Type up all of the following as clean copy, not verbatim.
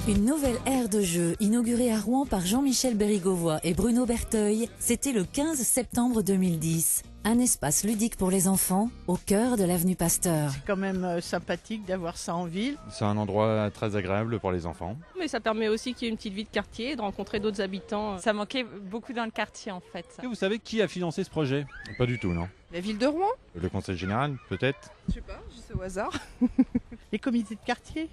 Une nouvelle aire de jeu inaugurée à Rouen par Jean-Michel Bérigovoy et Bruno Berteuil, c'était le 15 septembre 2010. Un espace ludique pour les enfants au cœur de l'avenue Pasteur. C'est quand même sympathique d'avoir ça en ville. C'est un endroit très agréable pour les enfants. Mais ça permet aussi qu'il y ait une petite vie de quartier, de rencontrer d'autres habitants. Ça manquait beaucoup dans le quartier en fait. Vous savez qui a financé ce projet? Pas du tout, non. La ville de Rouen? Le conseil général, peut-être? Je sais pas, juste au hasard. Les comités de quartier,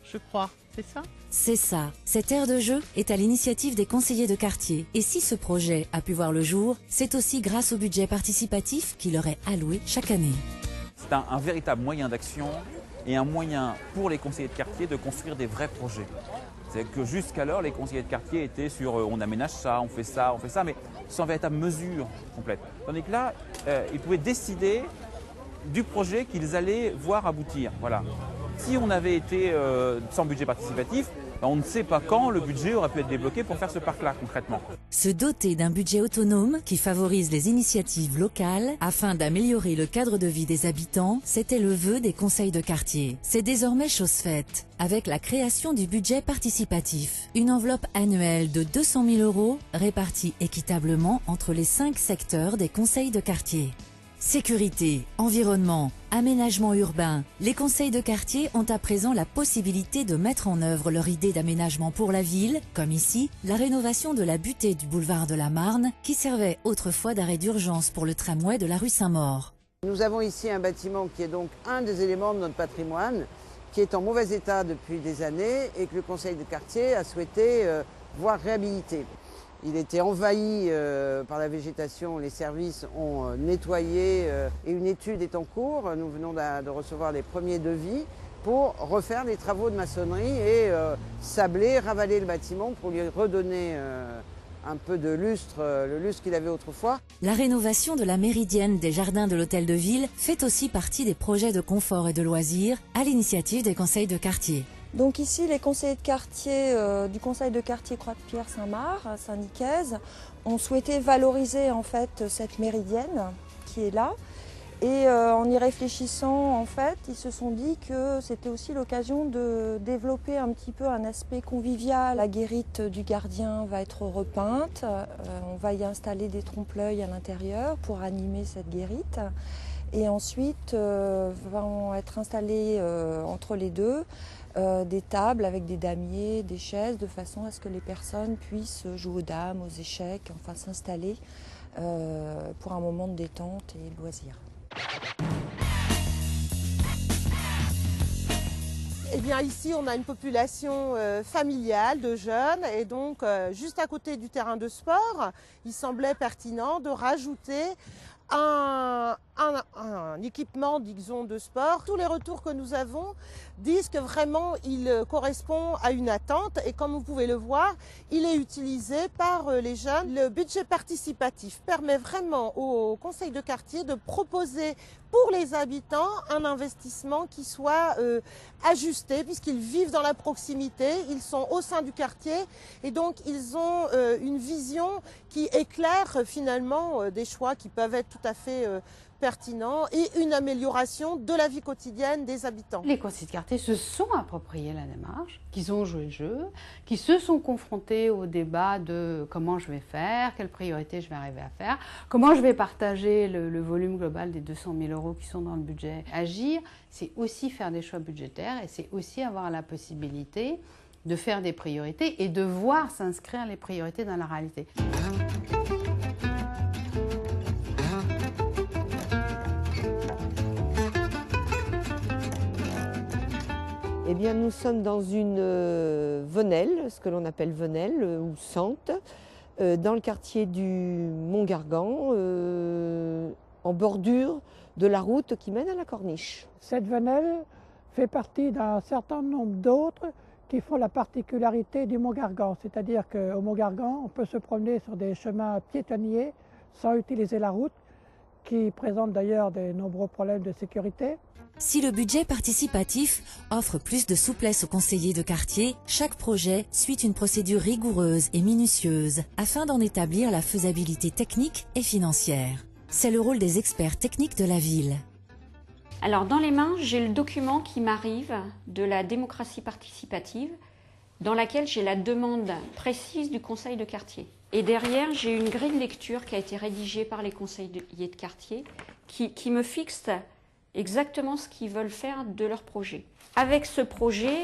je crois, c'est ça? C'est ça. Cette aire de jeu est à l'initiative des conseillers de quartier. Et si ce projet a pu voir le jour, c'est aussi grâce au budget participatif qui leur est alloué chaque année. C'est un véritable moyen d'action et un moyen pour les conseillers de quartier de construire des vrais projets. C'est que jusqu'alors, les conseillers de quartier étaient sur on aménage ça, on fait ça, mais sans véritable mesure complète. Tandis que là, ils pouvaient décider du projet qu'ils allaient voir aboutir. Voilà. Si on avait été sans budget participatif, on ne sait pas quand le budget aurait pu être débloqué pour faire ce parc-là concrètement. Se doter d'un budget autonome qui favorise les initiatives locales afin d'améliorer le cadre de vie des habitants, c'était le vœu des conseils de quartier. C'est désormais chose faite avec la création du budget participatif. Une enveloppe annuelle de 200 000 € répartie équitablement entre les 5 secteurs des conseils de quartier. Sécurité, environnement, aménagement urbain. Les conseils de quartier ont à présent la possibilité de mettre en œuvre leur idée d'aménagement pour la ville, comme ici, la rénovation de la butée du boulevard de la Marne, qui servait autrefois d'arrêt d'urgence pour le tramway de la rue Saint-Maur. Nous avons ici un bâtiment qui est donc un des éléments de notre patrimoine, qui est en mauvais état depuis des années et que le conseil de quartier a souhaité voir réhabiliter. Il était envahi par la végétation, les services ont nettoyé et une étude est en cours. Nous venons de recevoir les premiers devis pour refaire les travaux de maçonnerie et sabler, ravaler le bâtiment pour lui redonner un peu de lustre, le lustre qu'il avait autrefois. La rénovation de la méridienne des jardins de l'hôtel de ville fait aussi partie des projets de confort et de loisirs à l'initiative des conseils de quartier. Donc ici, les conseillers de quartier du conseil de quartier Croix-de-Pierre Saint-Marc, Saint-Nicaise, ont souhaité valoriser en fait cette méridienne qui est là. Et en y réfléchissant, en fait, ils se sont dit que c'était aussi l'occasion de développer un petit peu un aspect convivial. La guérite du gardien va être repeinte, on va y installer des trompe-l'œil à l'intérieur pour animer cette guérite. Et ensuite, vont être installés entre les deux des tables avec des damiers, des chaises, de façon à ce que les personnes puissent jouer aux dames, aux échecs, enfin s'installer pour un moment de détente et de loisir. Eh bien ici on a une population familiale de jeunes et donc juste à côté du terrain de sport, il semblait pertinent de rajouter un équipement, disons, de sport. Tous les retours que nous avons disent que vraiment il correspond à une attente et comme vous pouvez le voir, il est utilisé par les jeunes. Le budget participatif permet vraiment au conseil de quartier de proposer pour les habitants un investissement qui soit ajusté puisqu'ils vivent dans la proximité, ils sont au sein du quartier et donc ils ont une vision qui éclaire finalement des choix qui peuvent être tout à fait pertinents et une amélioration de la vie quotidienne des habitants. Les conseillers de quartier se sont appropriés la démarche, qu'ils ont joué le jeu, qui se sont confrontés au débat de comment je vais faire, quelles priorités je vais arriver à faire, comment je vais partager le volume global des 200 000 € qui sont dans le budget. Agir, c'est aussi faire des choix budgétaires et c'est aussi avoir la possibilité de faire des priorités et de voir s'inscrire les priorités dans la réalité. Eh bien, nous sommes dans une venelle, ce que l'on appelle venelle ou sente, dans le quartier du Mont-Gargan, en bordure de la route qui mène à la Corniche. Cette venelle fait partie d'un certain nombre d'autres qui font la particularité du Mont-Gargan. C'est-à-dire qu'au Mont-Gargan, on peut se promener sur des chemins piétonniers sans utiliser la route, qui présente d'ailleurs de nombreux problèmes de sécurité. Si le budget participatif offre plus de souplesse aux conseillers de quartier, chaque projet suit une procédure rigoureuse et minutieuse afin d'en établir la faisabilité technique et financière. C'est le rôle des experts techniques de la ville. Alors dans les mains, j'ai le document qui m'arrive de la démocratie participative dans laquelle j'ai la demande précise du conseil de quartier. Et derrière, j'ai une grille de lecture qui a été rédigée par les conseillers de quartier qui me fixe exactement ce qu'ils veulent faire de leur projet. Avec ce projet,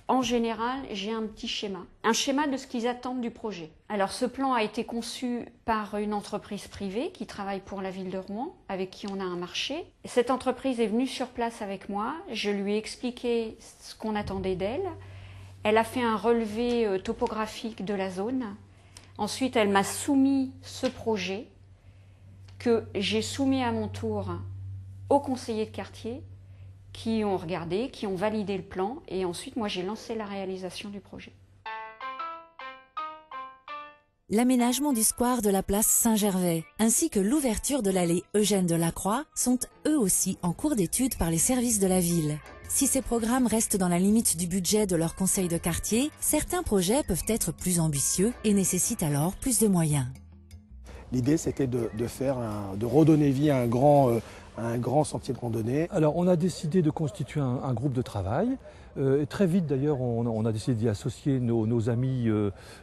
en général, j'ai un petit schéma, un schéma de ce qu'ils attendent du projet. Alors ce plan a été conçu par une entreprise privée qui travaille pour la ville de Rouen, avec qui on a un marché. Cette entreprise est venue sur place avec moi, je lui ai expliqué ce qu'on attendait d'elle. Elle a fait un relevé topographique de la zone. Ensuite, elle m'a soumis ce projet que j'ai soumis à mon tour aux conseillers de quartier qui ont regardé, qui ont validé le plan et ensuite, moi, j'ai lancé la réalisation du projet. L'aménagement du square de la place Saint-Gervais ainsi que l'ouverture de l'allée Eugène Delacroix sont eux aussi en cours d'étude par les services de la ville. Si ces programmes restent dans la limite du budget de leur conseil de quartier, certains projets peuvent être plus ambitieux et nécessitent alors plus de moyens. L'idée, c'était de redonner vie à un grand sentier de randonnée. Alors on a décidé de constituer un groupe de travail. Et très vite d'ailleurs on a décidé d'y associer nos amis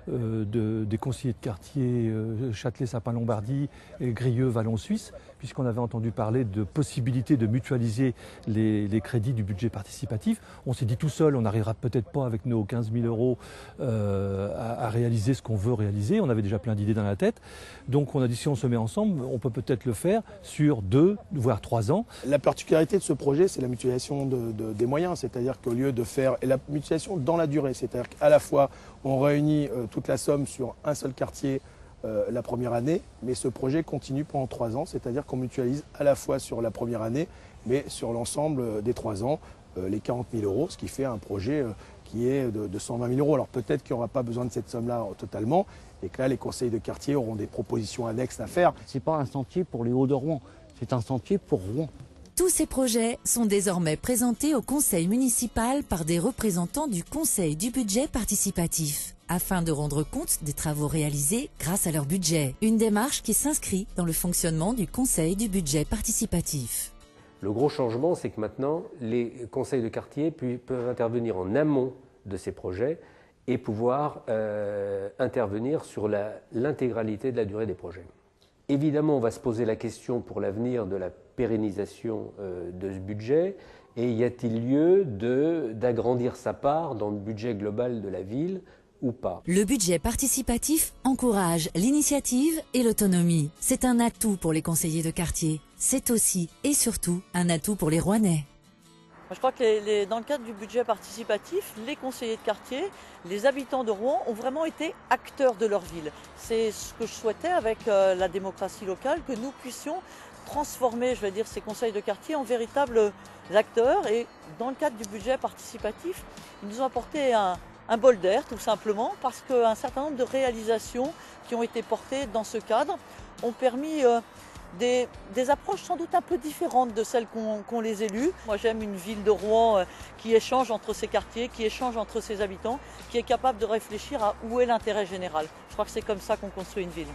des conseillers de quartier Châtelet, Sapin-Lombardie et Grieux, Vallon-Suisse, puisqu'on avait entendu parler de possibilités de mutualiser les crédits du budget participatif. On s'est dit tout seul, on n'arrivera peut-être pas avec nos 15 000 euros à réaliser ce qu'on veut réaliser. On avait déjà plein d'idées dans la tête. Donc on a dit si on se met ensemble, on peut peut-être le faire sur 2 voire 3 ans. La particularité de ce projet, c'est la mutualisation des moyens, c'est-à-dire qu'au lieu de faire et la mutualisation dans la durée, c'est-à-dire qu'à la fois on réunit toute la somme sur un seul quartier la première année, mais ce projet continue pendant 3 ans, c'est-à-dire qu'on mutualise à la fois sur la première année, mais sur l'ensemble des 3 ans, les 40 000 euros, ce qui fait un projet qui est de 120 000 euros. Alors peut-être qu'il n'y aura pas besoin de cette somme-là totalement, et que là les conseils de quartier auront des propositions annexes à faire. Ce n'est pas un sentier pour les Hauts de Rouen, c'est un sentier pour Rouen. Tous ces projets sont désormais présentés au conseil municipal par des représentants du conseil du budget participatif, afin de rendre compte des travaux réalisés grâce à leur budget. Une démarche qui s'inscrit dans le fonctionnement du conseil du budget participatif. Le gros changement, c'est que maintenant, les conseils de quartier peuvent intervenir en amont de ces projets et pouvoir intervenir sur l'intégralité de la durée des projets. Évidemment, on va se poser la question pour l'avenir de la pérennisation de ce budget et y a-t-il lieu d'agrandir sa part dans le budget global de la ville ou pas? Le budget participatif encourage l'initiative et l'autonomie. C'est un atout pour les conseillers de quartier. C'est aussi et surtout un atout pour les Rouennais. Je crois que dans le cadre du budget participatif, les conseillers de quartier, les habitants de Rouen ont vraiment été acteurs de leur ville. C'est ce que je souhaitais avec la démocratie locale, que nous puissions transformer, je vais dire, ces conseils de quartier en véritables acteurs. Et dans le cadre du budget participatif, ils nous ont apporté un bol d'air tout simplement, parce qu'un certain nombre de réalisations qui ont été portées dans ce cadre ont permis des approches sans doute un peu différentes de celles qu'ont les élus. Moi j'aime une ville de Rouen qui échange entre ses quartiers, qui échange entre ses habitants, qui est capable de réfléchir à où est l'intérêt général. Je crois que c'est comme ça qu'on construit une ville.